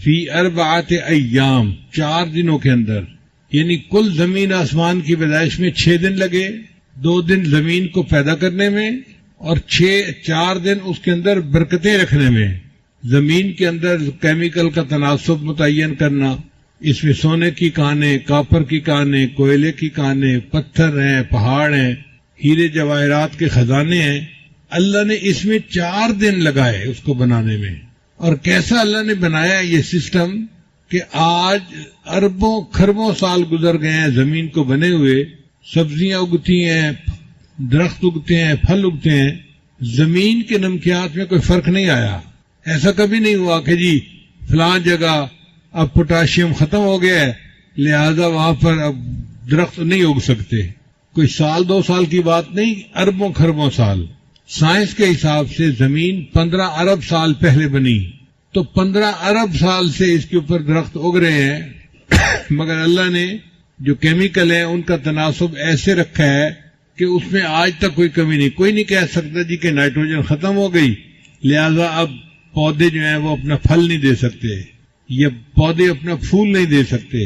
فی اربعۃ ایام، 4 دنوں کے اندر، یعنی کل زمین آسمان کی پیدائش میں 6 دن لگے، 2 دن زمین کو پیدا کرنے میں اور 4 دن اس کے اندر برکتیں رکھنے میں۔ زمین کے اندر کیمیکل کا تناسب متعین کرنا، اس میں سونے کی کانیں، کاپر کی کانیں، کوئلے کی کانیں، پتھر ہیں، پہاڑ ہیں، ہیرے جواہرات کے خزانے ہیں۔ اللہ نے اس میں 4 دن لگائے اس کو بنانے میں۔ اور کیسا اللہ نے بنایا یہ سسٹم کہ آج اربوں کھربوں سال گزر گئے ہیں زمین کو بنے ہوئے، سبزیاں اگتی ہیں، درخت اگتے ہیں، پھل اگتے ہیں، زمین کے نمکیات میں کوئی فرق نہیں آیا۔ ایسا کبھی نہیں ہوا کہ جی فلاں جگہ اب پوٹاشیم ختم ہو گیا ہے لہذا وہاں پر اب درخت نہیں اگ سکتے۔ کوئی 1-2 سال کی بات نہیں، اربوں کھربوں سال۔ سائنس کے حساب سے زمین 15 ارب سال پہلے بنی، تو 15 ارب سال سے اس کے اوپر درخت اگ رہے ہیں، مگر اللہ نے جو کیمیکل ہیں ان کا تناسب ایسے رکھا ہے کہ اس میں آج تک کوئی کمی نہیں۔ کوئی نہیں کہہ سکتا جی کہ نائٹروجن ختم ہو گئی لہذا اب پودے جو ہیں وہ اپنا پھل نہیں دے سکتے یا پودے اپنا پھول نہیں دے سکتے،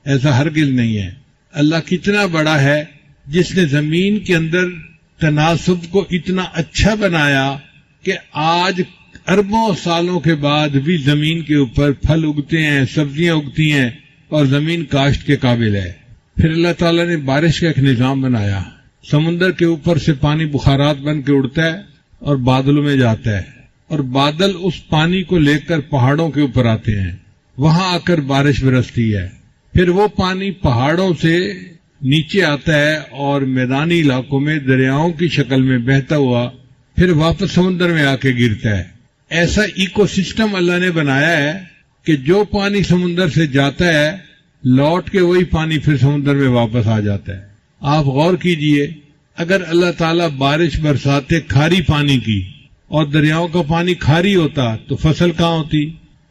ایسا ہرگز نہیں ہے۔ اللہ کتنا بڑا ہے جس نے زمین کے اندر تناسب کو اتنا اچھا بنایا کہ آج اربوں سالوں کے بعد بھی زمین کے اوپر پھل اگتے ہیں، سبزیاں اگتی ہیں اور زمین کاشت کے قابل ہے۔ پھر اللہ تعالیٰ نے بارش کا ایک نظام بنایا، سمندر کے اوپر سے پانی بخارات بن کے اڑتا ہے اور بادلوں میں جاتا ہے، اور بادل اس پانی کو لے کر پہاڑوں کے اوپر آتے ہیں، وہاں آ کر بارش برستی ہے۔ پھر وہ پانی پہاڑوں سے نیچے آتا ہے اور میدانی علاقوں میں دریاؤں کی شکل میں بہتا ہوا پھر واپس سمندر میں آ کے گرتا ہے۔ ایسا ایکو سسٹم اللہ نے بنایا ہے کہ جو پانی سمندر سے جاتا ہے لوٹ کے وہی پانی پھر سمندر میں واپس آ جاتا ہے۔ آپ غور کیجئے، اگر اللہ تعالیٰ بارش برساتے کھاری پانی کی اور دریاؤں کا پانی کھاری ہوتا تو فصل کہاں ہوتی،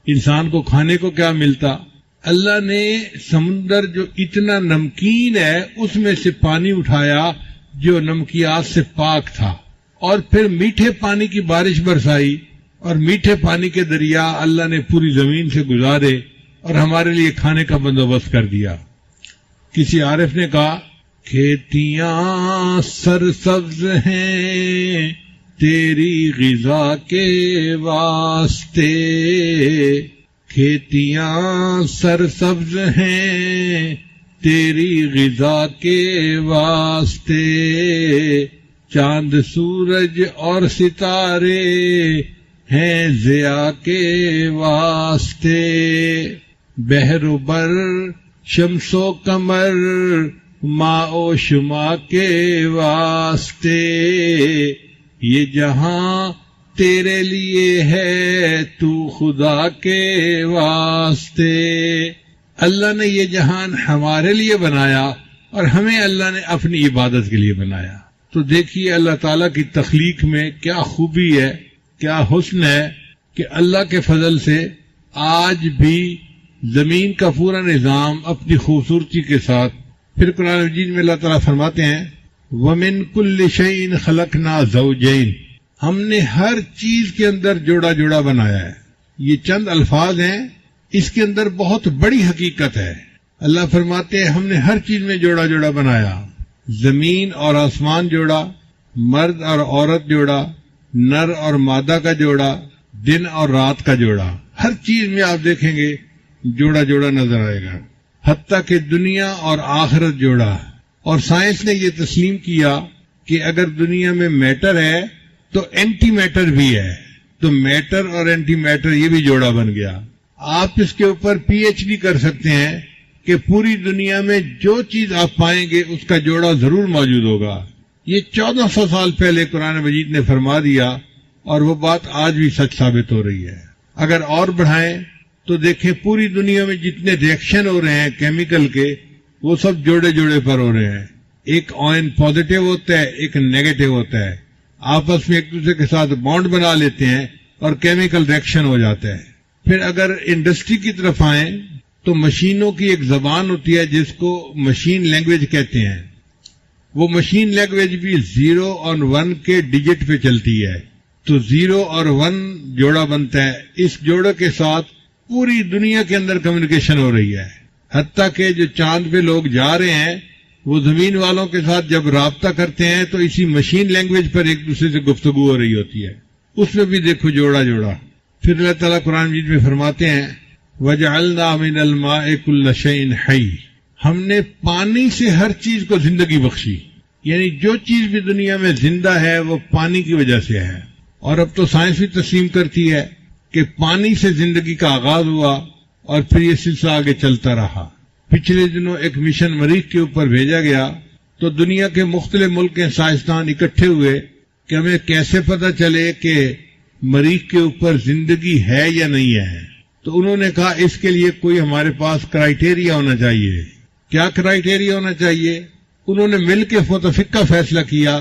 انسان کو کھانے کو کیا ملتا؟ اللہ نے سمندر جو اتنا نمکین ہے اس میں سے پانی اٹھایا جو نمکیات سے پاک تھا، اور پھر میٹھے پانی کی بارش برسائی، اور میٹھے پانی کے دریا اللہ نے پوری زمین سے گزارے اور ہمارے لیے کھانے کا بندوبست کر دیا۔ کسی عارف نے کہا، کھیتیاں سرسبز ہیں تیری غذا کے واسطے، کھیتیاں سرسبز ہیں تیری غذا کے واسطے، چاند سورج اور ستارے ہیں ضیاء کے واسطے، بحر و بر شمس و قمر ماء و شما کے واسطے، یہ جہاں تیرے لیے ہے تو خدا کے واسطے۔ اللہ نے یہ جہان ہمارے لیے بنایا اور ہمیں اللہ نے اپنی عبادت کے لیے بنایا۔ تو دیکھیے اللہ تعالیٰ کی تخلیق میں کیا خوبی ہے، کیا حسن ہے کہ اللہ کے فضل سے آج بھی زمین کا پورا نظام اپنی خوبصورتی کے ساتھ۔ پھر قرآن مجید میں اللہ تعالیٰ فرماتے ہیں، وَمِن كُلِّ شَيْءٍ خَلَقْنَا زَوْجَيْنِ، ہم نے ہر چیز کے اندر جوڑا جوڑا بنایا ہے۔ یہ چند الفاظ ہیں، اس کے اندر بہت بڑی حقیقت ہے۔ اللہ فرماتے ہیں ہم نے ہر چیز میں جوڑا جوڑا بنایا، زمین اور آسمان جوڑا، مرد اور عورت جوڑا، نر اور مادہ کا جوڑا، دن اور رات کا جوڑا، ہر چیز میں آپ دیکھیں گے جوڑا جوڑا نظر آئے گا، حتیٰ کہ دنیا اور آخرت جوڑا۔ اور سائنس نے یہ تسلیم کیا کہ اگر دنیا میں میٹر ہے تو اینٹی میٹر بھی ہے، تو میٹر اور اینٹی میٹر یہ بھی جوڑا بن گیا۔ آپ اس کے اوپر پی ایچ ڈی کر سکتے ہیں کہ پوری دنیا میں جو چیز آپ پائیں گے اس کا جوڑا ضرور موجود ہوگا۔ یہ 1400 سال پہلے قرآن مجید نے فرما دیا اور وہ بات آج بھی سچ ثابت ہو رہی ہے۔ اگر اور بڑھائیں تو دیکھیں پوری دنیا میں جتنے ریئیکشن ہو رہے ہیں کیمیکل کے، وہ سب جوڑے جوڑے پر ہو رہے ہیں۔ ایک آئن پازیٹیو ہوتا ہے، ایک نیگیٹو ہوتا ہے، آپس میں ایک دوسرے کے ساتھ بانڈ بنا لیتے ہیں اور کیمیکل ریئیکشن ہو جاتا ہے۔ پھر اگر انڈسٹری کی طرف آئیں تو مشینوں کی ایک زبان ہوتی ہے جس کو مشین لینگویج کہتے ہیں۔ وہ مشین لینگویج بھی 0 اور 1 کے ڈیجٹ پہ چلتی ہے، تو 0 اور 1 جوڑا بنتا ہے۔ اس جوڑے کے ساتھ پوری دنیا کے اندر کمیونیکیشن ہو رہی ہے، حتیٰ کہ جو چاند پہ لوگ جا رہے ہیں وہ زمین والوں کے ساتھ جب رابطہ کرتے ہیں تو اسی مشین لینگویج پر ایک دوسرے سے گفتگو ہو رہی ہوتی ہے، اس میں بھی دیکھو جوڑا جوڑا۔ پھر اللہ تعالیٰ قرآن مجید میں فرماتے ہیں وَجَعَلْنَا مِنَ الْمَاءِ كُلَّ شَيْءٍ حَيٍّ، ہم نے پانی سے ہر چیز کو زندگی بخشی، یعنی جو چیز بھی دنیا میں زندہ ہے وہ پانی کی وجہ سے ہے۔ اور اب تو سائنس بھی تسلیم کرتی ہے کہ پانی سے زندگی کا آغاز ہوا اور پھر یہ سلسلہ آگے چلتا رہا۔ پچھلے دنوں ایک مشن مریخ کے اوپر بھیجا گیا تو دنیا کے مختلف ملک کے سائنسدان اکٹھے ہوئے کہ ہمیں کیسے پتہ چلے کہ مریخ کے اوپر زندگی ہے یا نہیں ہے۔ تو انہوں نے کہا اس کے لیے کوئی ہمارے پاس کرائیٹیریا ہونا چاہیے۔ کیا کرائیٹیریا ہونا چاہیے؟ انہوں نے مل کے متفقہ فیصلہ کیا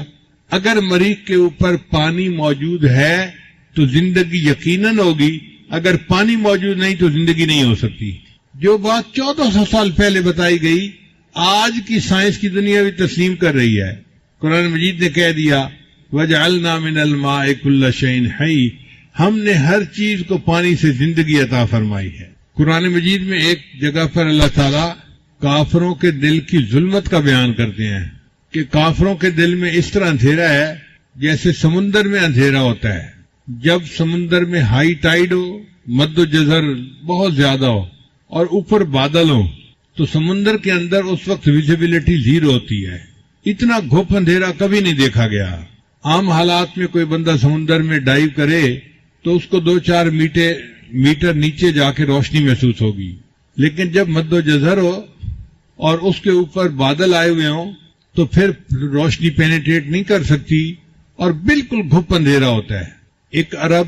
اگر مریخ کے اوپر پانی موجود ہے تو زندگی یقیناً ہوگی، اگر پانی موجود نہیں تو زندگی نہیں ہو سکتی۔ جو بات 1400 سال پہلے بتائی گئی آج کی سائنس کی دنیا بھی تسلیم کر رہی ہے۔ قرآن مجید نے کہہ دیا وَجَعَلْنَا مِنَ الْمَاءِ كُلَّ شَيْءٍ حَيٍّ، ہم نے ہر چیز کو پانی سے زندگی عطا فرمائی ہے۔ قرآن مجید میں ایک جگہ پر اللہ تعالیٰ کافروں کے دل کی ظلمت کا بیان کرتے ہیں کہ کافروں کے دل میں اس طرح اندھیرا ہے جیسے سمندر میں اندھیرا ہوتا ہے۔ جب سمندر میں ہائی ٹائیڈ ہو، مد و جزر بہت زیادہ ہو اور اوپر بادل ہو تو سمندر کے اندر اس وقت ویزیبلٹی زیرو ہوتی ہے۔ اتنا گھپ اندھیرا کبھی نہیں دیکھا گیا۔ عام حالات میں کوئی بندہ سمندر میں ڈائیو کرے تو اس کو 2-4 میٹر نیچے جا کے روشنی محسوس ہوگی، لیکن جب مد و جزر ہو اور اس کے اوپر بادل آئے ہوئے ہوں تو پھر روشنی پینیٹریٹ نہیں کر سکتی اور بالکل گھپ اندھیرا ہوتا ہے۔ ایک عرب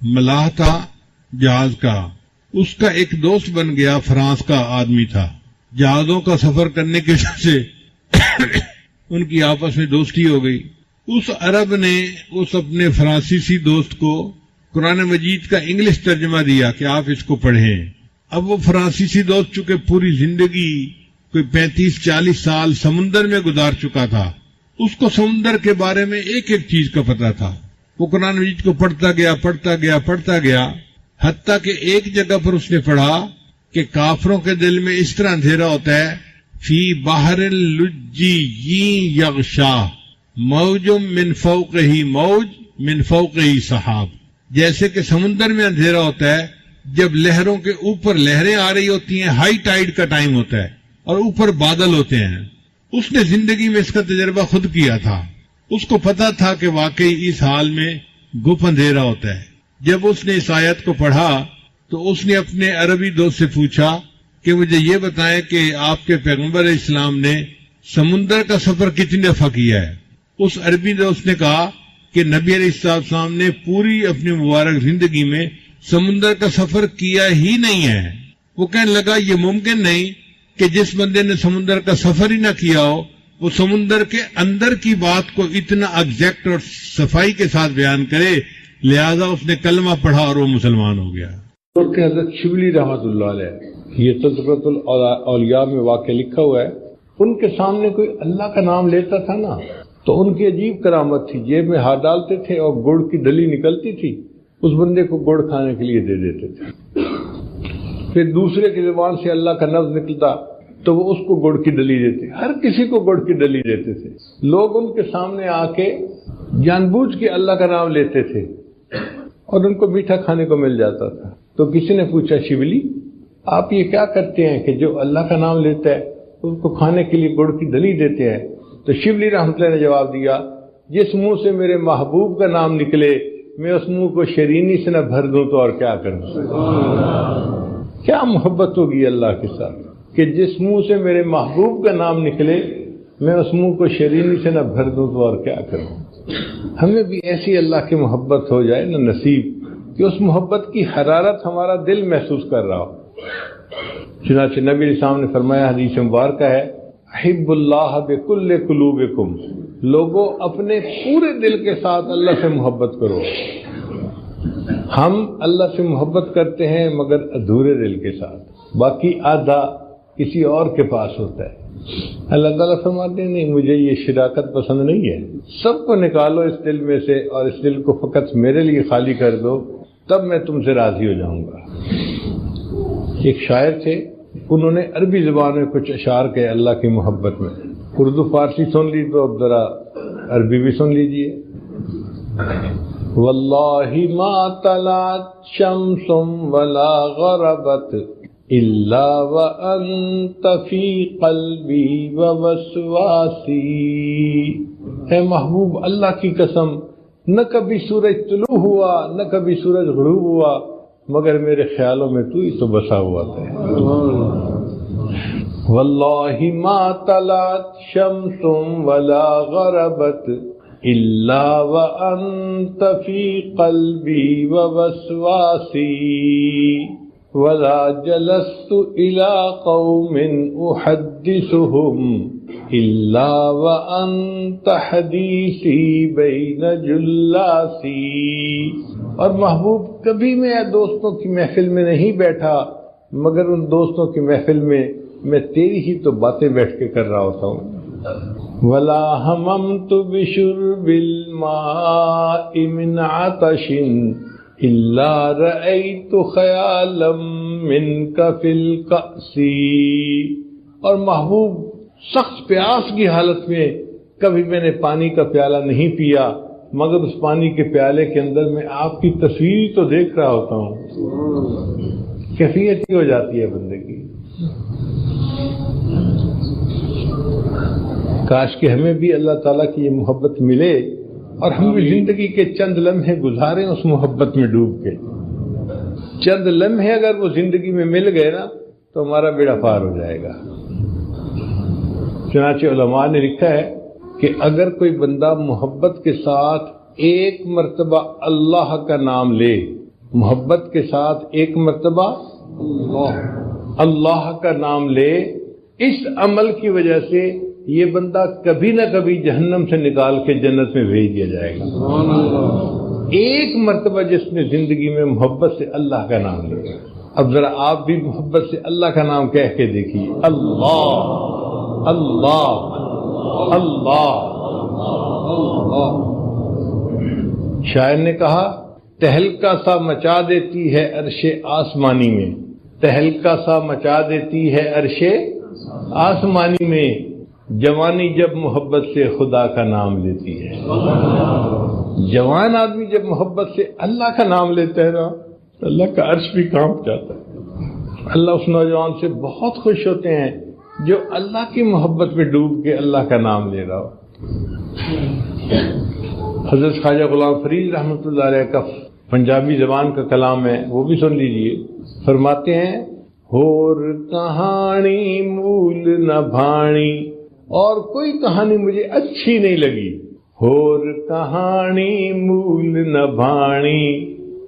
ملاح تھا جہاز کا، اس کا ایک دوست بن گیا، فرانس کا آدمی تھا۔ جہازوں کا سفر کرنے کی وجہ سے ان کی آپس میں دوستی ہو گئی۔ اس عرب نے اس اپنے فرانسیسی دوست کو قرآن مجید کا انگلش ترجمہ دیا کہ آپ اس کو پڑھیں۔ اب وہ فرانسیسی دوست چونکہ پوری زندگی کوئی 35-40 سال سمندر میں گزار چکا تھا، اس کو سمندر کے بارے میں ایک ایک چیز کا پتہ تھا۔ وہ قرآن مجید کو پڑھتا گیا حتیٰ کہ ایک جگہ پر اس نے پڑھا کہ کافروں کے دل میں اس طرح اندھیرا ہوتا ہے فی بحر لجی یغشا موج من فوقہ موج من فوقہ سحاب، جیسے کہ سمندر میں اندھیرا ہوتا ہے جب لہروں کے اوپر لہریں آ رہی ہوتی ہیں، ہائی ٹائیڈ کا ٹائم ہوتا ہے اور اوپر بادل ہوتے ہیں۔ اس نے زندگی میں اس کا تجربہ خود کیا تھا، اس کو پتا تھا کہ واقعی اس حال میں گھپ اندھیرا ہوتا ہے۔ جب اس نے اس آیت کو پڑھا تو اس نے اپنے عربی دوست سے پوچھا کہ مجھے یہ بتائیں کہ آپ کے پیغمبر اسلام نے سمندر کا سفر کتنی دفعہ کیا ہے؟ اس عربی دوست نے کہا کہ نبی علیہ السلام نے پوری اپنی مبارک زندگی میں سمندر کا سفر کیا ہی نہیں ہے۔ وہ کہنے لگا یہ ممکن نہیں کہ جس بندے نے سمندر کا سفر ہی نہ کیا ہو وہ سمندر کے اندر کی بات کو اتنا ایگزیکٹ اور صفائی کے ساتھ بیان کرے، لہذا اس نے کلمہ پڑھا اور وہ مسلمان ہو گیا۔ حضرت شبلی رحمۃ اللہ علیہ، یہ تذکرۃ الاولیاء میں واقع لکھا ہوا ہے، ان کے سامنے کوئی اللہ کا نام لیتا تھا نا تو ان کی عجیب کرامت تھی، جیب میں ہاتھ ڈالتے تھے اور گڑ کی ڈلی نکلتی تھی، اس بندے کو گڑ کھانے کے لیے دے دیتے تھے۔ پھر دوسرے کی زبان سے اللہ کا لفظ نکلتا تو وہ اس کو گڑ کی ڈلی دیتے، ہر کسی کو گڑ کی ڈلی دیتے تھے۔ لوگ ان کے سامنے آ کے جان بوجھ کے اللہ کا نام لیتے تھے اور ان کو میٹھا کھانے کو مل جاتا تھا۔ تو کسی نے پوچھا شبلی آپ یہ کیا کرتے ہیں کہ جو اللہ کا نام لیتا ہے اس کو کھانے کے لیے گڑ کی ڈلی دیتے ہیں؟ تو شبلی رحمۃ اللہ نے جواب دیا جس منہ سے میرے محبوب کا نام نکلے میں اس منہ کو شرینی سے نہ بھر دوں تو اور کیا کروں۔ کیا محبت ہوگی اللہ کے ساتھ کہ جس منہ سے میرے محبوب کا نام نکلے میں اس منہ کو شرینی سے نہ بھر دوں تو اور کیا کروں۔ ہمیں بھی ایسی اللہ کی محبت ہو جائے نہ نصیب کہ اس محبت کی حرارت ہمارا دل محسوس کر رہا ہو۔ چنانچہ نبی علیہ السلام نے فرمایا، حدیث مبارکہ ہے، احب اللہ بکل قلوبکم، لوگوں اپنے پورے دل کے ساتھ اللہ سے محبت کرو۔ ہم اللہ سے محبت کرتے ہیں مگر ادھورے دل کے ساتھ، باقی آدھا کسی اور کے پاس ہوتا ہے۔ اللہ تعالیٰ فرماتے ہیں نہیں مجھے یہ شراکت پسند نہیں ہے، سب کو نکالو اس دل میں سے اور اس دل کو فقط میرے لیے خالی کر دو، تب میں تم سے راضی ہو جاؤں گا۔ ایک شاعر تھے، انہوں نے عربی زبان میں کچھ اشعار کہے اللہ کی محبت میں. اردو فارسی سن لی تو اب ذرا عربی بھی سن لیجئے. واللہ ما طلعت شمس ولا غربت الا وانت فی قلبی ووسواسی. اے محبوب اللہ کی قسم، نہ کبھی سورج طلوع ہوا نہ کبھی سورج غروب ہوا مگر میرے خیالوں میں تو ہی تو بسا ہوا تھا. واللہ ما طلعت شمس ولا غربت الا وانت فی قلبی ووسواسی ولا جلست الى قوم احدثهم الا وانت حدیثی بین جلاسی. اور محبوب کبھی میں دوستوں کی محفل میں نہیں بیٹھا مگر ان دوستوں کی محفل میں تیری ہی تو باتیں بیٹھ کے کر رہا ہوتا ہوں. ولا ہممت بشرب الماء من عطش الا رأيت خیالا منك في الكأس. اور محبوب سخت پیاس کی حالت میں کبھی میں نے پانی کا پیالہ نہیں پیا مگر اس پانی کے پیالے کے اندر میں آپ کی تصویر تو دیکھ رہا ہوتا ہوں. کیفیت ہی ہو جاتی ہے بندے کی. کاش کہ ہمیں بھی اللہ تعالیٰ کی یہ محبت ملے اور ہم بھی زندگی کے چند لمحے گزاریں اس محبت میں ڈوب کے. چند لمحے اگر وہ زندگی میں مل گئے نا تو ہمارا بیڑا پار ہو جائے گا. چنانچہ علماء نے لکھا ہے کہ اگر کوئی بندہ محبت کے ساتھ ایک مرتبہ اللہ کا نام لے، محبت کے ساتھ ایک مرتبہ اللہ کا نام لے، اس عمل کی وجہ سے یہ بندہ کبھی نہ کبھی جہنم سے نکال کے جنت میں بھیج دیا جائے گا. ایک مرتبہ جس نے زندگی میں محبت سے اللہ کا نام لیا. اب ذرا آپ بھی محبت سے اللہ کا نام کہہ کے دیکھیے، اللہ اللہ اللہ. شاعر نے کہا تہلکا سا مچا دیتی ہے عرش آسمانی میں، تہلکا سا مچا دیتی ہے عرش آسمانی میں، جوانی جب محبت سے خدا کا نام لیتی ہے. جوان آدمی جب محبت سے اللہ کا نام لیتا ہے نا تو اللہ کا عرش بھی کانپ جاتا ہے. اللہ اس نوجوان سے بہت خوش ہوتے ہیں جو اللہ کی محبت میں ڈوب کے اللہ کا نام لے رہا ہو. حضرت خواجہ غلام فرید رحمۃ اللہ علیہ کا پنجابی زبان کا کلام ہے، وہ بھی سن لیجئے. فرماتے ہیں ہور کہانی مول نہ بھانی، اور کوئی کہانی مجھے اچھی نہیں لگی. ہور کہانی مول نہ بھانی،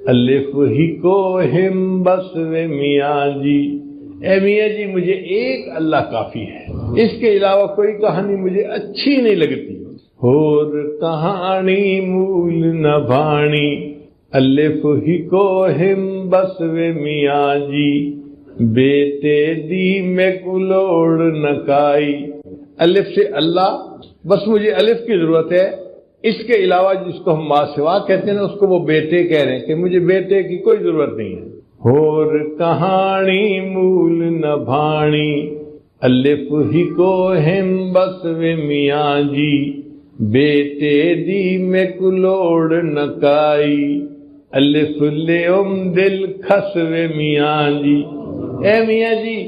الف ہی کو ہم بس و میاں جی. اے میاں جی مجھے ایک اللہ کافی ہے، اس کے علاوہ کوئی کہانی مجھے اچھی نہیں لگتی. ہور کہانی مول نہ بھانی، الف ہی کو ہم بس و میاں جی. بیٹے دی میں کلوڑ نہ کائی. الف سے اللہ، بس مجھے الف کی ضرورت ہے، اس کے علاوہ جس کو ہم ما سوا کہتے ہیں نا اس کو وہ بیٹے کہہ رہے ہیں کہ مجھے بیٹے کی کوئی ضرورت نہیں ہے. ہور کہانی مول نہ بھانی، الف ہی کو ہم بس و میاں جی. بیٹے دی میں کلوڑ نہ کائی، الف لے دل کھس و میاں جی. اے میاں جی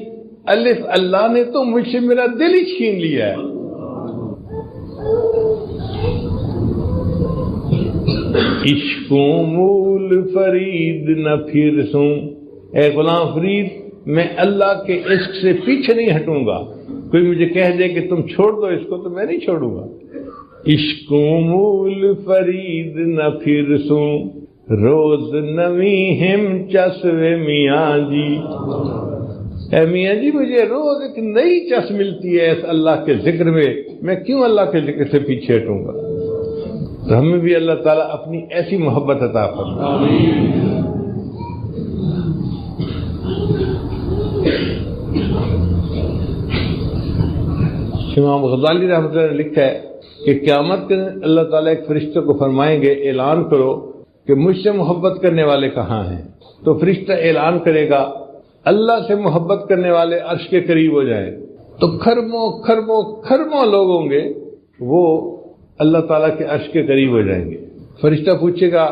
الف اللہ نے تو مجھ سے میرا دل ہی چھین لیا ہے. عشقوں مول فرید نہ پھر سوں. اے غلام فرید میں اللہ کے عشق سے پیچھے نہیں ہٹوں گا. کوئی مجھے کہہ دے کہ تم چھوڑ دو اس کو تو میں نہیں چھوڑوں گا. عشقوں مول فرید نہ پھر سوں، روز نویں ہم چس و میاں جی. اے میاں جی مجھے روز ایک نئی چس ملتی ہے اس اللہ کے ذکر میں کیوں اللہ کے ذکر سے پیچھے ہٹوں گا. تو ہمیں بھی اللہ تعالیٰ اپنی ایسی محبت عطا فرمائے. امام غزالی رحمۃ اللہ نے لکھا ہے کہ قیامت کے دن اللہ تعالیٰ ایک فرشتے کو فرمائیں گے اعلان کرو کہ مجھ سے محبت کرنے والے کہاں ہیں. تو فرشتہ اعلان کرے گا اللہ سے محبت کرنے والے عرش کے قریب ہو جائیں تو کھربوں کھربوں کھربوں لوگ ہوں گے وہ اللہ تعالیٰ کے عرش کے قریب ہو جائیں گے۔ فرشتہ پوچھے گا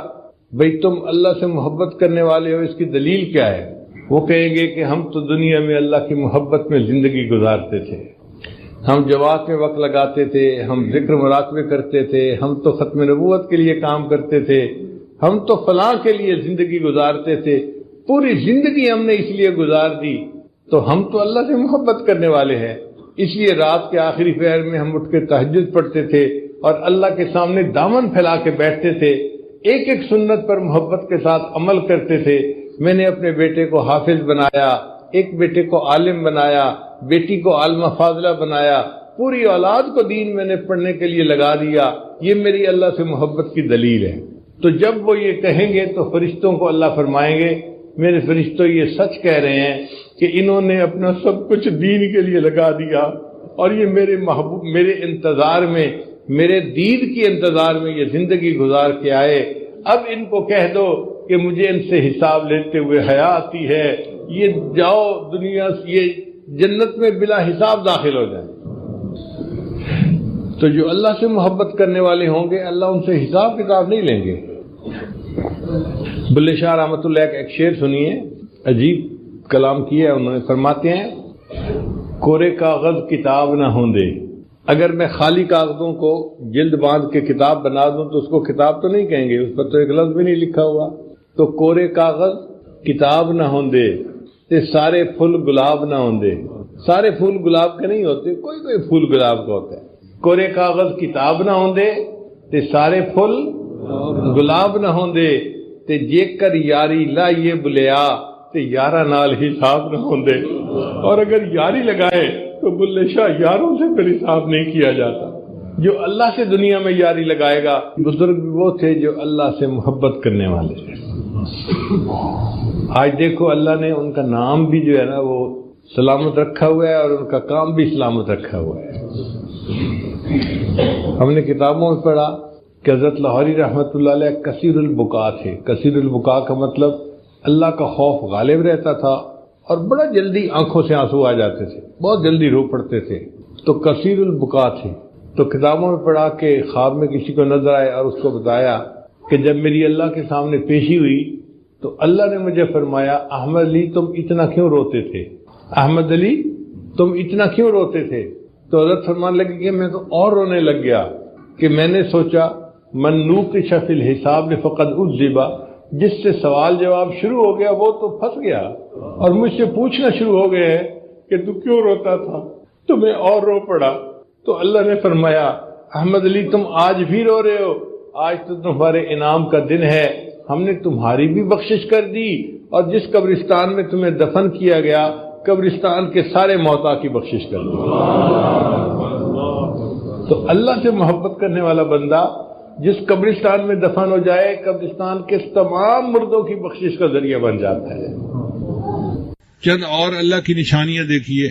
بھئی تم اللہ سے محبت کرنے والے ہو، اس کی دلیل کیا ہے؟ وہ کہیں گے کہ ہم تو دنیا میں اللہ کی محبت میں زندگی گزارتے تھے، ہم جماعت میں وقت لگاتے تھے، ہم ذکر مراقبے کرتے تھے، ہم تو ختم نبوت کے لیے کام کرتے تھے، ہم تو فلاں کے لیے زندگی گزارتے تھے، پوری زندگی ہم نے اس لیے گزار دی، تو ہم تو اللہ سے محبت کرنے والے ہیں، اس لیے رات کے آخری پہر میں ہم اٹھ کے تہجد پڑھتے تھے اور اللہ کے سامنے دامن پھیلا کے بیٹھتے تھے، ایک ایک سنت پر محبت کے ساتھ عمل کرتے تھے۔ میں نے اپنے بیٹے کو حافظ بنایا، ایک بیٹے کو عالم بنایا، بیٹی کو عالمہ فاضلہ بنایا، پوری اولاد کو دین میں نے پڑھنے کے لیے لگا دیا، یہ میری اللہ سے محبت کی دلیل ہے۔ تو جب وہ یہ کہیں گے تو فرشتوں کو اللہ فرمائیں گے میرے فرشتوں یہ سچ کہہ رہے ہیں کہ انہوں نے اپنا سب کچھ دین کے لیے لگا دیا اور یہ میرے محبوب میرے انتظار میں، میرے دید کے انتظار میں یہ زندگی گزار کے آئے، اب ان کو کہہ دو کہ مجھے ان سے حساب لیتے ہوئے حیا آتی ہے، یہ جاؤ دنیا یہ جنت میں بلا حساب داخل ہو جائیں۔ تو جو اللہ سے محبت کرنے والے ہوں گے اللہ ان سے حساب کتاب نہیں لیں گے۔ بلے شاہ رحمۃ اللہ کا ایک شعر سنیے، عجیب کلام کیا ہے انہوں نے، فرماتے ہیں کورے کاغذ کتاب نہ ہوں دے، اگر میں خالی کاغذوں کو جلد باندھ کے کتاب بنا دوں تو اس کو کتاب تو نہیں کہیں گے، اس پر تو ایک لفظ بھی نہیں لکھا ہوا، تو کورے کاغذ کتاب نہ ہوں دے تے سارے پھول گلاب نہ ہوں دے۔ سارے پھول گلاب کے نہیں ہوتے، کوئی کوئی پھول گلاب کا ہوتا ہے۔ کورے کاغذ کتاب نہ ہوں دے تے سارے پھول گلاب نہ ہوں دے تے جے کر یاری لائیے بلیا تے یارہ نال حساب نہ ہوں دے۔ اور اگر یاری لگائے تو بلے شاہ یاروں سے پھر حساب نہیں کیا جاتا۔ جو اللہ سے دنیا میں یاری لگائے گا، بزرگ وہ تھے جو اللہ سے محبت کرنے والے تھے۔ آج دیکھو اللہ نے ان کا نام بھی جو ہے نا وہ سلامت رکھا ہوا ہے اور ان کا کام بھی سلامت رکھا ہوا ہے۔ ہم نے کتابوں میں پڑھا کہ حضرت لاہوری رحمۃ اللہ علیہ کثیر البکا تھے۔ کثیر البکا کا مطلب اللہ کا خوف غالب رہتا تھا اور بڑا جلدی آنکھوں سے آنسو آ جاتے تھے، بہت جلدی رو پڑتے تھے، تو کثیر البکا تھے۔ تو کتابوں میں پڑھا کہ خواب میں کسی کو نظر آئے اور اس کو بتایا کہ جب میری اللہ کے سامنے پیشی ہوئی تو اللہ نے مجھے فرمایا احمد علی تم اتنا کیوں روتے تھے؟ احمد علی تم اتنا کیوں روتے تھے؟ تو حضرت فرمان لگے کہ میں تو اور رونے لگ گیا کہ میں نے سوچا من نوقش فی الحساب فقد عذب، جس سے سوال جواب شروع ہو گیا وہ تو پھنس گیا، اور مجھ سے پوچھنا شروع ہو گئے ہیں کہ تو کیوں روتا تھا، تو میں اور رو پڑا۔ تو اللہ نے فرمایا احمد علی تم آج بھی رو رہے ہو، آج تو تمہارے انعام کا دن ہے، ہم نے تمہاری بھی بخشش کر دی، اور جس قبرستان میں تمہیں دفن کیا گیا قبرستان کے سارے موتا کی بخشش کر دی۔ تو اللہ سے محبت کرنے والا بندہ جس قبرستان میں دفن ہو جائے قبرستان کے تمام مردوں کی بخشش کا ذریعہ بن جاتا ہے۔ چند اور اللہ کی نشانیاں دیکھیے۔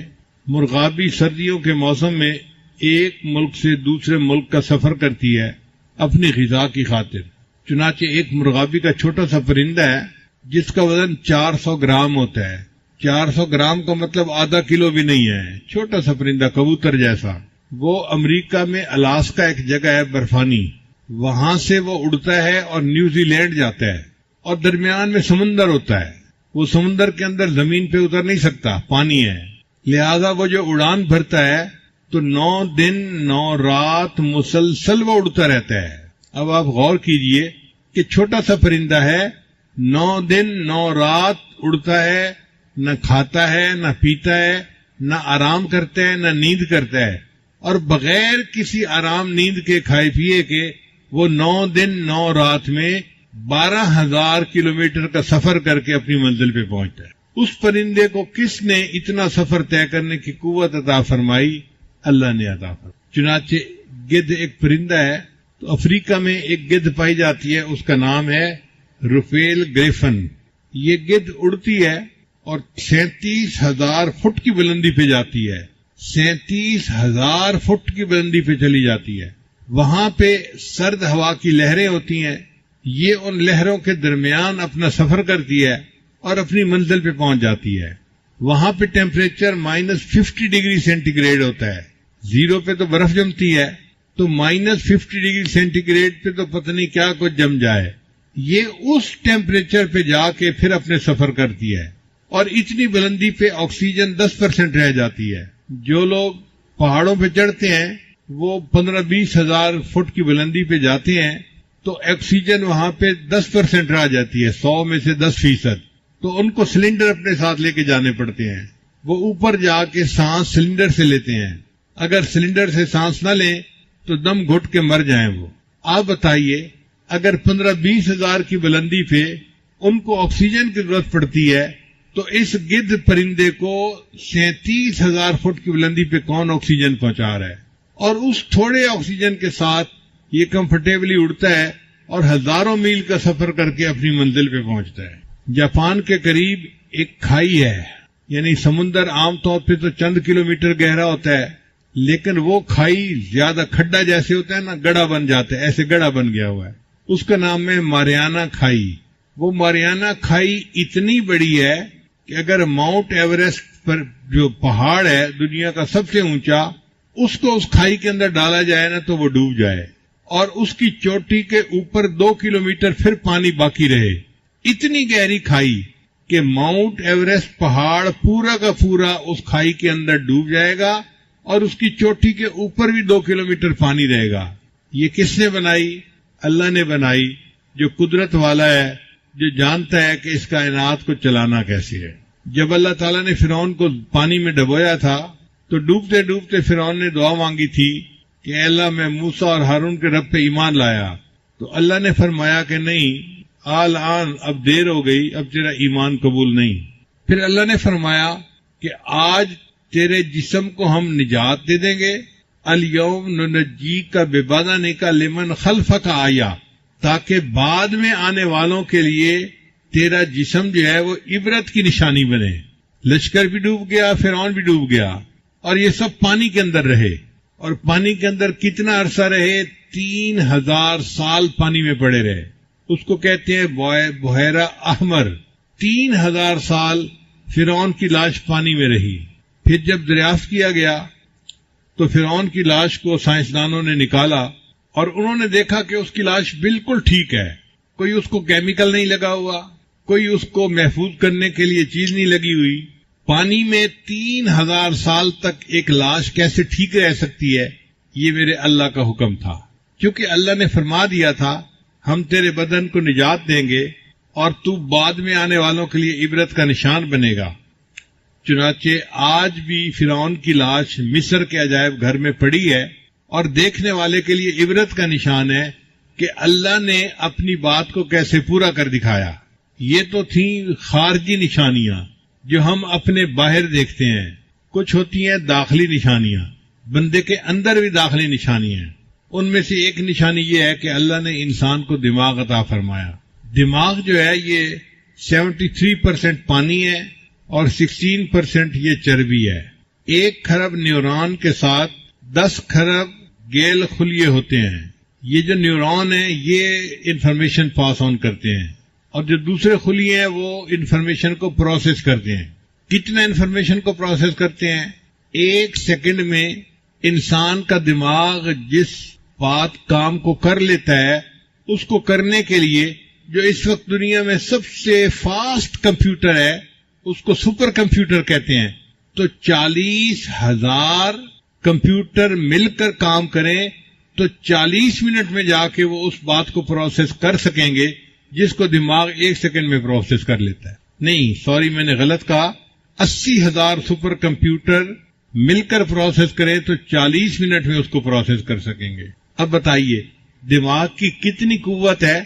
مرغابی سردیوں کے موسم میں ایک ملک سے دوسرے ملک کا سفر کرتی ہے اپنی غذا کی خاطر۔ چنانچہ ایک مرغابی کا چھوٹا سا پرندہ ہے جس کا وزن 400 گرام ہوتا ہے۔ 400 گرام کا مطلب آدھا کلو بھی نہیں ہے، چھوٹا سا پرندہ کبوتر جیسا۔ وہ امریکہ میں الاسکا ایک جگہ ہے برفانی، وہاں سے وہ اڑتا ہے اور نیوزی لینڈ جاتا ہے، اور درمیان میں سمندر ہوتا ہے۔ وہ سمندر کے اندر زمین پہ اتر نہیں سکتا، پانی ہے، لہذا وہ جو اڑان بھرتا ہے تو 9 دن 9 رات مسلسل وہ اڑتا رہتا ہے۔ اب آپ غور کیجئے کہ چھوٹا سا پرندہ ہے، 9 دن 9 رات اڑتا ہے، نہ کھاتا ہے نہ پیتا ہے، نہ آرام کرتا ہے نہ نیند کرتا ہے، اور بغیر کسی آرام نیند کے کھائے پیے کے وہ 9 دن 9 رات میں 12,000 کلومیٹر کا سفر کر کے اپنی منزل پہ پہنچتا ہے۔ اس پرندے کو کس نے اتنا سفر طے کرنے کی قوت عطا فرمائی؟ اللہ نے عطا فرمائی۔ چنانچہ گدھ ایک پرندہ ہے، تو افریقہ میں ایک گدھ پائی جاتی ہے، اس کا نام ہے روفیل گریفن۔ یہ گدھ اڑتی ہے اور 37,000 فٹ کی بلندی پہ جاتی ہے، 37,000 فٹ کی بلندی پہ چلی جاتی ہے۔ وہاں پہ سرد ہوا کی لہریں ہوتی ہیں، یہ ان لہروں کے درمیان اپنا سفر کرتی ہے اور اپنی منزل پہ پہنچ جاتی ہے۔ وہاں پہ ٹیمپریچر -50 ڈگری سینٹی گریڈ ہوتا ہے. 0 پہ تو برف جمتی ہے, تو -50 ڈگری سینٹی گریڈ پہ تو پتہ نہیں کیا کچھ جم جائے. یہ اس ٹیمپریچر پہ جا کے پھر اپنے سفر کرتی ہے, اور اتنی بلندی پہ آکسیجن 10% رہ جاتی ہے. جو لوگ پہاڑوں پہ چڑھتے ہیں وہ 15-20 ہزار فٹ کی بلندی پہ جاتے ہیں, تو آکسیجن وہاں پہ 10% رہ جاتی ہے, 100 میں سے 10%. تو ان کو سلنڈر اپنے ساتھ لے کے جانے پڑتے ہیں. وہ اوپر جا کے سانس سلنڈر سے لیتے ہیں. اگر سلنڈر سے سانس نہ لیں تو دم گھٹ کے مر جائیں وہ. آپ بتائیے, اگر 15-20 ہزار کی بلندی پہ ان کو آکسیجن کی ضرورت پڑتی ہے, تو اس گدھ پرندے کو 37,000 فٹ کی بلندی پہ کون آکسیجن پہنچا رہا ہے؟ اور اس تھوڑے آکسیجن کے ساتھ یہ کمفرٹیبلی اڑتا ہے اور ہزاروں میل کا سفر کر کے اپنی منزل پہ پہنچتا ہے. جاپان کے قریب ایک کھائی ہے, یعنی سمندر عام طور پہ تو چند کلومیٹر گہرا ہوتا ہے, لیکن وہ کھائی زیادہ کھڈا جیسے ہوتا ہے نا, گڑھا بن جاتا ہے, ایسے گڑھا بن گیا ہوا ہے. اس کا نام ہے ماریانا کھائی. وہ ماریانا کھائی اتنی بڑی ہے کہ اگر ماؤنٹ ایوریسٹ پر جو پہاڑ ہے دنیا کا سب سے اونچا, اس کو اس کھائی کے اندر ڈالا جائے نا تو وہ ڈوب جائے, اور اس کی چوٹی کے اوپر 2 کلومیٹر پھر پانی باقی رہے. اتنی گہری کھائی کہ ماؤنٹ ایوریسٹ پہاڑ پورا کا پورا اس کھائی کے اندر ڈوب جائے گا, اور اس کی چوٹی کے اوپر بھی 2 کلومیٹر پانی رہے گا. یہ کس نے بنائی؟ اللہ نے بنائی, جو قدرت والا ہے, جو جانتا ہے کہ اس کائنات کو چلانا کیسے ہے. جب اللہ تعالیٰ نے فرعون کو پانی میں ڈبویا تھا تو ڈوبتے ڈوبتے فرعون نے دعا مانگی تھی کہ اے اللہ میں موسیٰ اور ہارون کے رب پہ ایمان لایا. تو اللہ نے فرمایا کہ نہیں, آن اب دیر ہو گئی, اب تیرا ایمان قبول نہیں. پھر اللہ نے فرمایا کہ آج تیرے جسم کو ہم نجات دے دیں گے, الیوم ننجیک ببدنک لمن خلفک آیا, تاکہ بعد میں آنے والوں کے لیے تیرا جسم جو ہے وہ عبرت کی نشانی بنے. لشکر بھی ڈوب گیا, فرعون بھی ڈوب گیا, اور یہ سب پانی کے اندر رہے. اور پانی کے اندر کتنا عرصہ رہے؟ 3000 سال پانی میں پڑے رہے. اس کو کہتے ہیں بحیرہ احمر. 3000 سال فرعون کی لاش پانی میں رہی. پھر جب دریافت کیا گیا تو فرعون کی لاش کو سائنسدانوں نے نکالا, اور انہوں نے دیکھا کہ اس کی لاش بالکل ٹھیک ہے, کوئی اس کو کیمیکل نہیں لگا ہوا, کوئی اس کو محفوظ کرنے کے لیے چیز نہیں لگی ہوئی. پانی میں 3000 سال تک ایک لاش کیسے ٹھیک رہ سکتی ہے؟ یہ میرے اللہ کا حکم تھا, کیونکہ اللہ نے فرما دیا تھا ہم تیرے بدن کو نجات دیں گے اور تو بعد میں آنے والوں کے لیے عبرت کا نشان بنے گا. چنانچہ آج بھی فرعون کی لاش مصر کے عجائب گھر میں پڑی ہے, اور دیکھنے والے کے لیے عبرت کا نشان ہے کہ اللہ نے اپنی بات کو کیسے پورا کر دکھایا. یہ تو تھیں خارجی نشانیاں جو ہم اپنے باہر دیکھتے ہیں. کچھ ہوتی ہیں داخلی نشانیاں, بندے کے اندر بھی داخلی نشانیاں. ان میں سے ایک نشانی یہ ہے کہ اللہ نے انسان کو دماغ عطا فرمایا. دماغ جو ہے یہ 73% پانی ہے اور 16% یہ چربی ہے. 1 کھرب نیورون کے ساتھ 10 کھرب گیل خلیے ہوتے ہیں. یہ جو نیورون ہیں یہ انفارمیشن پاس آن کرتے ہیں, اور جو دوسرے خلیے ہیں وہ انفارمیشن کو پروسیس کرتے ہیں. کتنا انفارمیشن کو پروسیس کرتے ہیں؟ 1 سیکنڈ میں انسان کا دماغ جس بات کام کو کر لیتا ہے, اس کو کرنے کے لیے جو اس وقت دنیا میں سب سے فاسٹ کمپیوٹر ہے اس کو سپر کمپیوٹر کہتے ہیں. تو 40,000 کمپیوٹر مل کر کام کریں تو 40 منٹ میں جا کے وہ اس بات کو پروسیس کر سکیں گے جس کو دماغ 1 سیکنڈ میں پروسیس کر لیتا ہے. نہیں, سوری میں نے غلط کہا. 80,000 سپر کمپیوٹر مل کر پروسیس کریں تو 40 منٹ میں اس کو پروسیس کر سکیں گے. اب بتائیے دماغ کی کتنی قوت ہے؟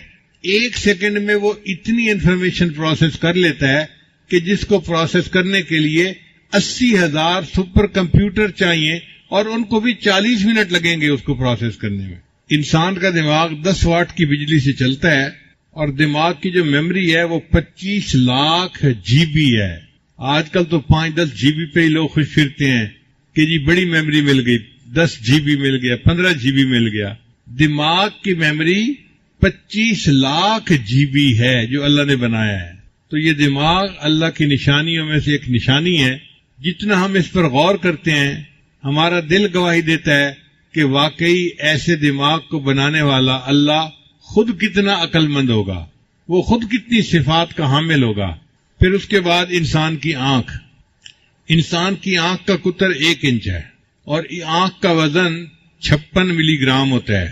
1 سیکنڈ میں وہ اتنی انفارمیشن پروسیس کر لیتا ہے کہ جس کو پروسیس کرنے کے لیے 80,000 سپر کمپیوٹر چاہیے, اور ان کو بھی 40 منٹ لگیں گے اس کو پروسیس کرنے میں. انسان کا دماغ 10 واٹ کی بجلی سے چلتا ہے, اور دماغ کی جو میموری ہے وہ 25 لاکھ GB ہے. آج کل تو 5-10 GB پہ ہی لوگ خوش پھرتے ہیں کہ جی بڑی میموری مل گئی, 10 GB مل گیا, 15 GB مل گیا. دماغ کی میموری 25 لاکھ GB ہے جو اللہ نے بنایا ہے. تو یہ دماغ اللہ کی نشانیوں میں سے ایک نشانی ہے. جتنا ہم اس پر غور کرتے ہیں ہمارا دل گواہی دیتا ہے کہ واقعی ایسے دماغ کو بنانے والا اللہ خود کتنا عقل مند ہوگا، وہ خود کتنی صفات کا حامل ہوگا. پھر اس کے بعد انسان کی آنکھ. انسان کی آنکھ کا قطر 1 انچ ہے اور آنکھ کا وزن 56 ملی گرام ہوتا ہے.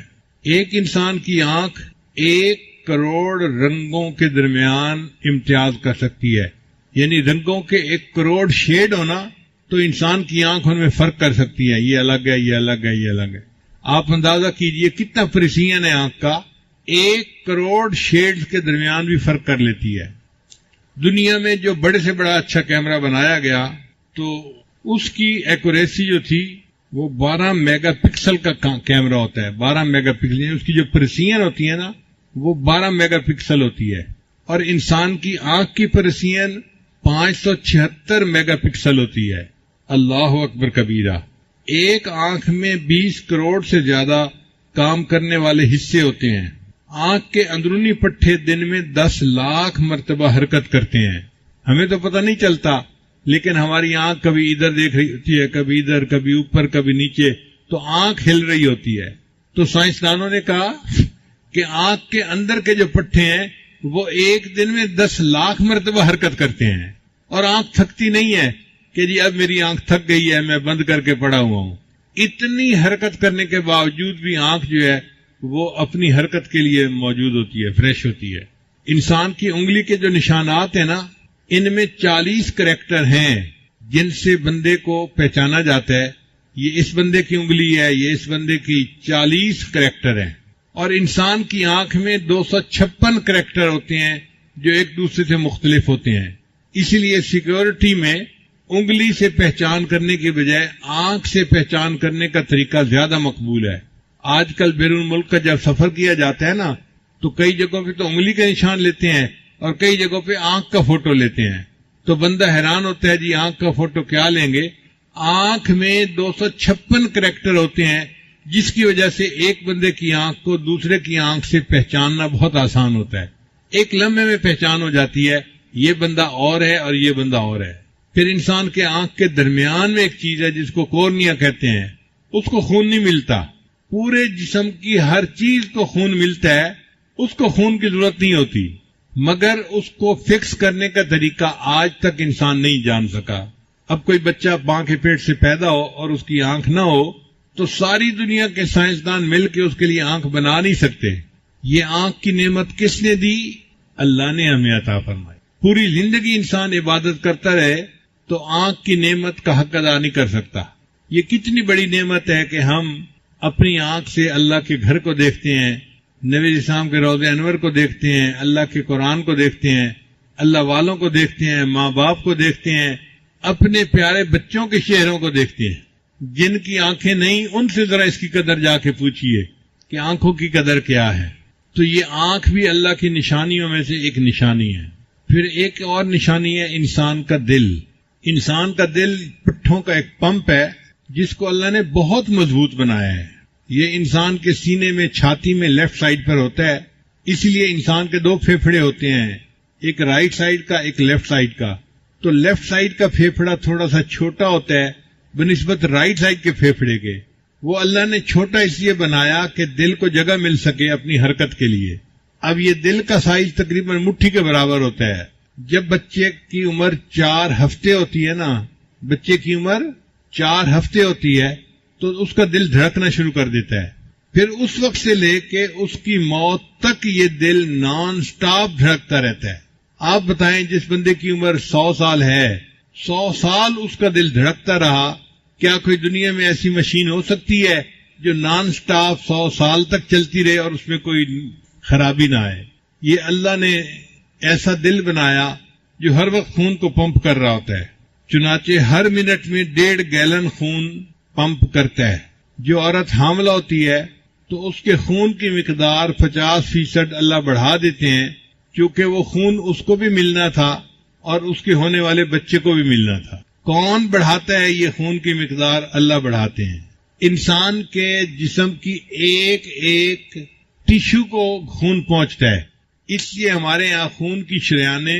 ایک انسان کی آنکھ 1 کروڑ رنگوں کے درمیان امتیاز کر سکتی ہے. یعنی رنگوں کے 1 کروڑ شیڈ ہونا تو انسان کی آنکھ ان میں فرق کر سکتی ہے، یہ الگ ہے، یہ الگ ہے، یہ الگ ہے. آپ اندازہ کیجئے کتنا پریسیژن ہے آنکھ کا، 1 کروڑ شیڈز کے درمیان بھی فرق کر لیتی ہے. دنیا میں جو بڑے سے بڑا اچھا کیمرہ بنایا گیا تو اس کی ایکوریسی جو تھی وہ 12 میگا پکسل کا کیمرہ ہوتا ہے. 12 میگا پکسل، اس کی جو پریسیژن ہوتی ہے نا وہ 12 میگا پکسل ہوتی ہے. اور انسان کی آنکھ کی پریسیژن 576 میگا پکسل ہوتی ہے. اللہ اکبر کبیرہ. ایک آنکھ میں 20 کروڑ سے زیادہ کام کرنے والے حصے ہوتے ہیں. آنکھ کے اندرونی پٹھے دن میں 10 لاکھ مرتبہ حرکت کرتے ہیں. ہمیں تو پتہ نہیں چلتا، لیکن ہماری آنکھ کبھی ادھر دیکھ رہی ہوتی ہے، کبھی ادھر، کبھی اوپر، کبھی نیچے، تو آنکھ ہل رہی ہوتی ہے. تو سائنسدانوں نے کہا کہ آنکھ کے اندر کے جو پٹھے ہیں وہ ایک دن میں 10 لاکھ مرتبہ حرکت کرتے ہیں. اور آنکھ تھکتی نہیں ہے کہ جی اب میری آنکھ تھک گئی ہے میں بند کر کے پڑا ہوا ہوں. اتنی حرکت کرنے کے باوجود بھی آنکھ جو ہے وہ اپنی حرکت کے لیے موجود ہوتی ہے، فریش ہوتی ہے. انسان کی انگلی کے جو نشانات ہیں نا ان میں 40 کریکٹر ہیں جن سے بندے کو پہچانا جاتا ہے یہ اس بندے کی انگلی ہے، یہ اس بندے کی. 40 کریکٹر ہیں. اور انسان کی آنکھ میں 256 کریکٹر ہوتے ہیں جو ایک دوسرے سے مختلف ہوتے ہیں. اسی لیے سیکیورٹی میں انگلی سے پہچان کرنے کے بجائے آنکھ سے پہچان کرنے کا طریقہ زیادہ مقبول ہے. آج کل بیرون ملک کا جب سفر کیا جاتا ہے نا تو کئی جگہوں پہ تو انگلی کا نشان لیتے ہیں اور کئی جگہوں پہ آنکھ کا فوٹو لیتے ہیں. تو بندہ حیران ہوتا ہے جی آنکھ کا فوٹو کیا لیں گے. آنکھ میں 256 کریکٹر ہوتے ہیں جس کی وجہ سے ایک بندے کی آنکھ کو دوسرے کی آنکھ سے پہچاننا بہت آسان ہوتا ہے. ایک لمحے میں پہچان ہو جاتی ہے یہ بندہ اور ہے اور یہ بندہ اور ہے. پھر انسان کے آنکھ کے درمیان میں ایک چیز ہے جس کو کورنیا کہتے ہیں، اس کو خون نہیں ملتا. پورے جسم کی ہر چیز کو خون ملتا ہے، اس کو خون کی ضرورت نہیں ہوتی، مگر اس کو فکس کرنے کا طریقہ آج تک انسان نہیں جان سکا. اب کوئی بچہ ماں کے پیٹ سے پیدا ہو اور اس کی آنکھ نہ ہو تو ساری دنیا کے سائنسدان مل کے اس کے لیے آنکھ بنا نہیں سکتے. یہ آنکھ کی نعمت کس نے دی؟ اللہ نے ہمیں عطا فرمائی. پوری زندگی انسان عبادت کرتا رہے تو آنکھ کی نعمت کا حق ادا نہیں کر سکتا. یہ کتنی بڑی نعمت ہے کہ ہم اپنی آنکھ سے اللہ کے گھر کو دیکھتے ہیں، نبی اسلام کے روضہ انور کو دیکھتے ہیں، اللہ کے قرآن کو دیکھتے ہیں، اللہ والوں کو دیکھتے ہیں، ماں باپ کو دیکھتے ہیں، اپنے پیارے بچوں کے چہروں کو دیکھتے ہیں. جن کی آنکھیں نہیں ان سے ذرا اس کی قدر جا کے پوچھئے کہ آنکھوں کی قدر کیا ہے. تو یہ آنکھ بھی اللہ کی نشانیوں میں سے ایک نشانی ہے. پھر ایک اور نشانی ہے انسان کا دل. انسان کا دل پٹھوں کا ایک پمپ ہے جس کو اللہ نے بہت مضبوط بنایا ہے. یہ انسان کے سینے میں، چھاتی میں لیفٹ سائڈ پر ہوتا ہے. اس لیے انسان کے 2 پھیپھڑے ہوتے ہیں، ایک رائٹ سائڈ کا، ایک لیفٹ سائڈ کا. تو لیفٹ سائڈ کا پھیپھڑا تھوڑا سا چھوٹا ہوتا ہے بنسبت رائٹ سائڈ کے پھیپھڑے کے. وہ اللہ نے چھوٹا اس لیے بنایا کہ دل کو جگہ مل سکے اپنی حرکت کے لیے. اب یہ دل کا سائز تقریباً مٹھی کے برابر ہوتا ہے. جب بچے کی عمر 4 ہفتے ہوتی ہے نا، بچے کی عمر 4 ہفتے ہوتی ہے تو اس کا دل دھڑکنا شروع کر دیتا ہے. پھر اس وقت سے لے کے اس کی موت تک یہ دل نان سٹاپ دھڑکتا رہتا ہے. آپ بتائیں جس بندے کی عمر 100 سال ہے، 100 سال اس کا دل دھڑکتا رہا، کیا کوئی دنیا میں ایسی مشین ہو سکتی ہے جو نان سٹاپ 100 سال تک چلتی رہے اور اس میں کوئی خرابی نہ آئے؟ یہ اللہ نے ایسا دل بنایا جو ہر وقت خون کو پمپ کر رہا ہوتا ہے. چنانچہ ہر منٹ میں 1.5 گیلن خون پمپ کرتا ہے. جو عورت حاملہ ہوتی ہے تو اس کے خون کی مقدار 50% اللہ بڑھا دیتے ہیں، کیونکہ وہ خون اس کو بھی ملنا تھا اور اس کے ہونے والے بچے کو بھی ملنا تھا. کون بڑھاتا ہے یہ خون کی مقدار؟ اللہ بڑھاتے ہیں. انسان کے جسم کی ایک ایک ٹیشو کو خون پہنچتا ہے، اس لیے ہمارے یہاں خون کی شریانیں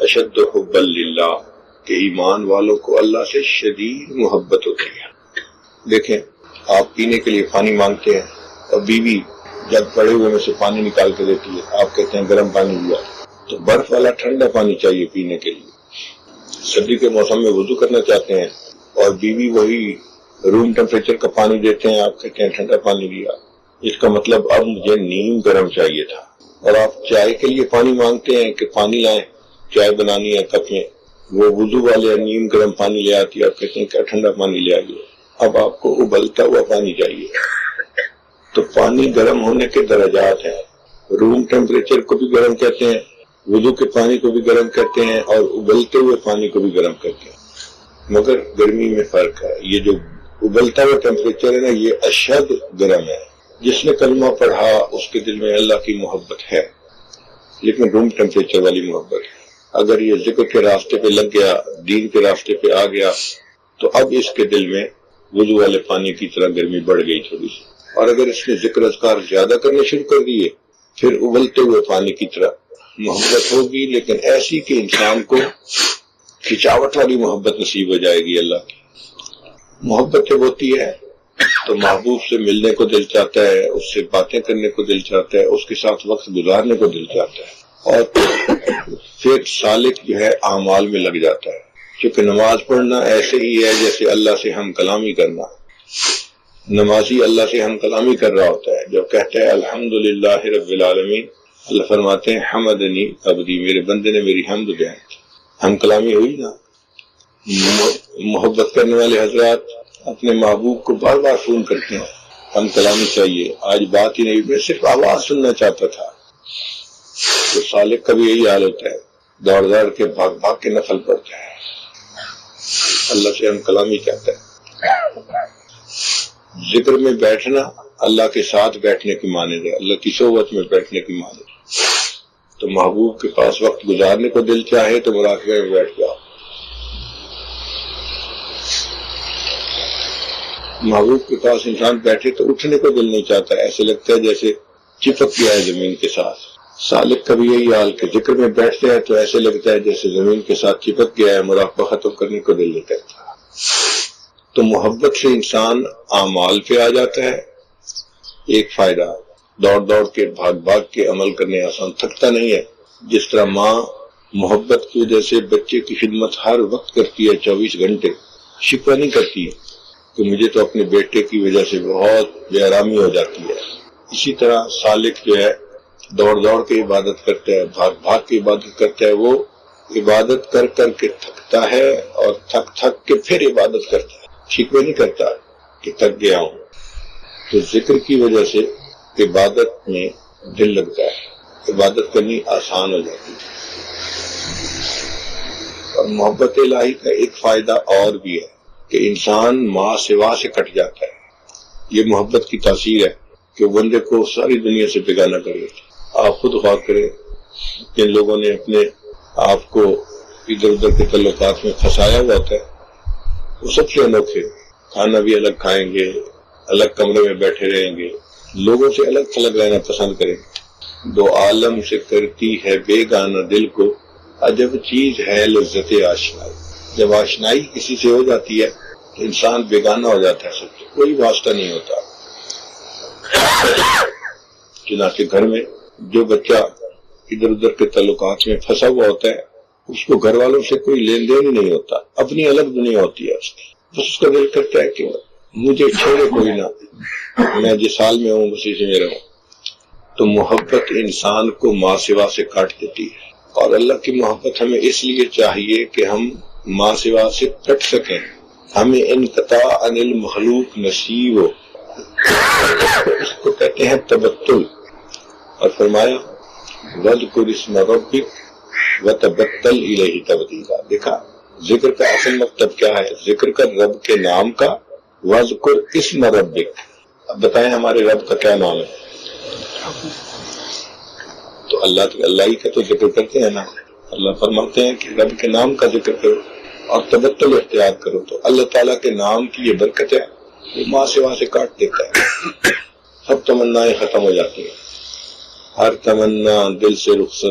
اشد حب للہ کہ ایمان والوں کو اللہ سے شدید محبت ہوتی ہے۔ دیکھیں، آپ پینے کے لیے پانی مانگتے ہیں اور بیوی جگ پڑے ہوئے میں سے پانی نکال کے دیتی ہے، آپ کہتے ہیں گرم پانی لیا، تو برف والا ٹھنڈا پانی چاہیے پینے کے لیے۔ سردی کے موسم میں وضو کرنا چاہتے ہیں اور بیوی وہی روم ٹیمپریچر کا پانی دیتے ہیں، آپ کہتے ہیں ٹھنڈا پانی لیا، اس کا مطلب اب مجھے نیم گرم چاہیے تھا۔ اور آپ چائے کے لیے پانی مانگتے ہیں کہ پانی لائیں، چائے بنانی ہے کپ میں، وہ وضو والے نیم گرم پانی لے آتی ہے، آپ کہتے ہیں کیا ٹھنڈا پانی لے آئیے، اب آپ کو ابلتا ہوا پانی چاہیے۔ تو پانی گرم ہونے کے درجات ہیں، روم ٹیمپریچر کو بھی گرم کہتے ہیں، وضو کے پانی کو بھی گرم کہتے ہیں، اور ابلتے ہوئے پانی کو بھی گرم کہتے ہیں، مگر گرمی میں فرق ہے۔ یہ جو ابلتا ہوا ٹیمپریچر ہے نا، یہ اشد گرم ہے۔ جس نے کلمہ پڑھا اس کے دل میں اللہ کی محبت ہے، لیکن روم ٹیمپریچر والی محبت ہے۔ اگر یہ ذکر کے راستے پہ لگ گیا، دین کے راستے پہ آ گیا، تو اب اس کے دل میں وضو والے پانی کی طرح گرمی بڑھ گئی تھوڑی سی۔ اور اگر اس نے ذکر اذکار زیادہ کرنے شروع کر دیے، پھر ابلتے ہوئے پانی کی طرح محبت ہوگی، لیکن ایسی کہ انسان کو کھچاوٹ والی محبت نصیب ہو جائے گی۔ اللہ کی محبت جب ہوتی ہے تو محبوب سے ملنے کو دل چاہتا ہے، اس سے باتیں کرنے کو دل چاہتا ہے، اس کے ساتھ وقت گزارنے کو دل چاہتا ہے، اور پھر سالک جو ہے اعمال میں لگ جاتا ہے۔ کیونکہ نماز پڑھنا ایسے ہی ہے جیسے اللہ سے ہم کلامی کرنا۔ نمازی اللہ سے ہم کلامی کر رہا ہوتا ہے، جب کہتا ہے الحمدللہ رب العالمین، اللہ فرماتے ہیں حمدنی عبدی، میرے بندے نے میری حمد بیان کی۔ ہم کلامی ہوئی نا۔ محبت کرنے والے حضرات اپنے محبوب کو بار بار فون کرتے ہیں، ہم کلامی چاہیے، آج بات ہی نہیں، میں صرف آواز سننا چاہتا تھا۔ تو سالک کا بھی یہی حال ہوتا ہے، دوڑ دوڑ کے بھاگ بھاگ کے نفل پڑتا ہے، اللہ سے ہم کلامی چاہتا ہے۔ ذکر میں بیٹھنا اللہ کے ساتھ بیٹھنے کی مانند ہے، اللہ کی صحبت میں بیٹھنے کی مانند ہے۔ تو محبوب کے پاس وقت گزارنے کو دل چاہے تو مراقبے میں بیٹھ جاؤ۔ محبوب کے پاس انسان بیٹھے تو اٹھنے کو دل نہیں چاہتا، ایسے لگتا ہے جیسے چپک گیا ہے زمین کے ساتھ۔ سالک کا بھی یہی حال کہ ذکر میں بیٹھتے ہیں تو ایسے لگتا ہے جیسے زمین کے ساتھ چپک گیا ہے، مراقبہ ختم کرنے کو دل نہیں کرتا۔ تو محبت سے انسان اعمال پہ آ جاتا ہے۔ ایک فائدہ، دوڑ دوڑ کے بھاگ بھاگ کے عمل کرنے آسان، تھکتا نہیں ہے۔ جس طرح ماں محبت کی وجہ سے بچے کی خدمت ہر وقت کرتی ہے، 24 گھنٹے، شکوہ نہیں کرتی ہے کہ مجھے تو اپنے بیٹے کی وجہ سے بہت بے آرامی ہو جاتی ہے۔ اسی طرح سالک جو ہے دوڑ دوڑ کے عبادت کرتا ہے، بھاگ بھاگ کے عبادت کرتا ہے، وہ عبادت کر کر کے تھکتا ہے اور تھک تھک کے پھر عبادت کرتا ہے، شکوہ نہیں کرتا کہ تھک گیا ہوں۔ تو ذکر کی وجہ سے عبادت میں دل لگتا ہے، عبادت کرنی آسان ہو جاتی ہے۔ اور محبت الہی کا ایک فائدہ اور بھی ہے کہ انسان ماں سوا سے کٹ جاتا ہے۔ یہ محبت کی تاثیر ہے کہ بندے کو ساری دنیا سے بیگانہ کر لیتی۔ آپ خود غور کریں، جن لوگوں نے اپنے آپ کو ادھر ادھر کے تعلقات میں پھنسایا ہوا ہوتا ہے، وہ سب سے انوکھے، کھانا بھی الگ کھائیں گے، الگ کمرے میں بیٹھے رہیں گے، لوگوں سے الگ تھلگ رہنا پسند کریں گے۔ دو عالم سے کرتی ہے بیگانہ دل کو، عجب چیز ہے لذت آشنائی۔ جب آشنائی کسی سے ہو جاتی ہے تو انسان بیگانہ ہو جاتا ہے، سب سے کوئی واسطہ نہیں ہوتا۔ چنانچہ گھر میں جو بچہ ادھر ادھر کے تعلقات میں پھنسا ہوا ہوتا ہے، اس کو گھر والوں سے کوئی لین دین ہی نہیں ہوتا، اپنی الگ دنیا ہوتی ہے اس کی۔ بس اس کا دل کرتا ہے کہ مجھے چھوڑے کوئی نہ، میں جس حال میں ہوں اسی سے میں رہوں۔ تو محبت انسان کو ماں سوا سے کاٹ دیتی ہے، اور اللہ کی محبت ہمیں اس لیے چاہیے کہ ہم ماں سوا سے کٹ سکیں، ہمیں انقطاع عن المخلوق نصیب ہو۔ اس کو کہتے ہیں تبتل۔ اور فرمایا وَاذْكُرِ اسْمَ رَبِّكَ وَتَبَتَّلْ إِلَيْهِ تَبْتِيلًا۔ دیکھا ذکر کا اصل مطلب کیا ہے؟ ذکر کا رب کے نام کا، وَاذْكُرِ اسْمَ رَبِّكَ۔ اب بتائیں ہمارے رب کا کیا نام ہے؟ تو اللہ ہی کا تو ذکر کرتے ہیں نا۔ اللہ فرماتے ہیں کہ رب کے نام کا ذکر کرو اور تبتل اختیار کرو، تو اللہ تعالیٰ کے نام کی یہ برکت ہے، وہ ماں سوا سے کاٹ دیتا ہے، سب تمنائیں ختم ہو جاتی ہیں، ہر تمنا دل سے رخصت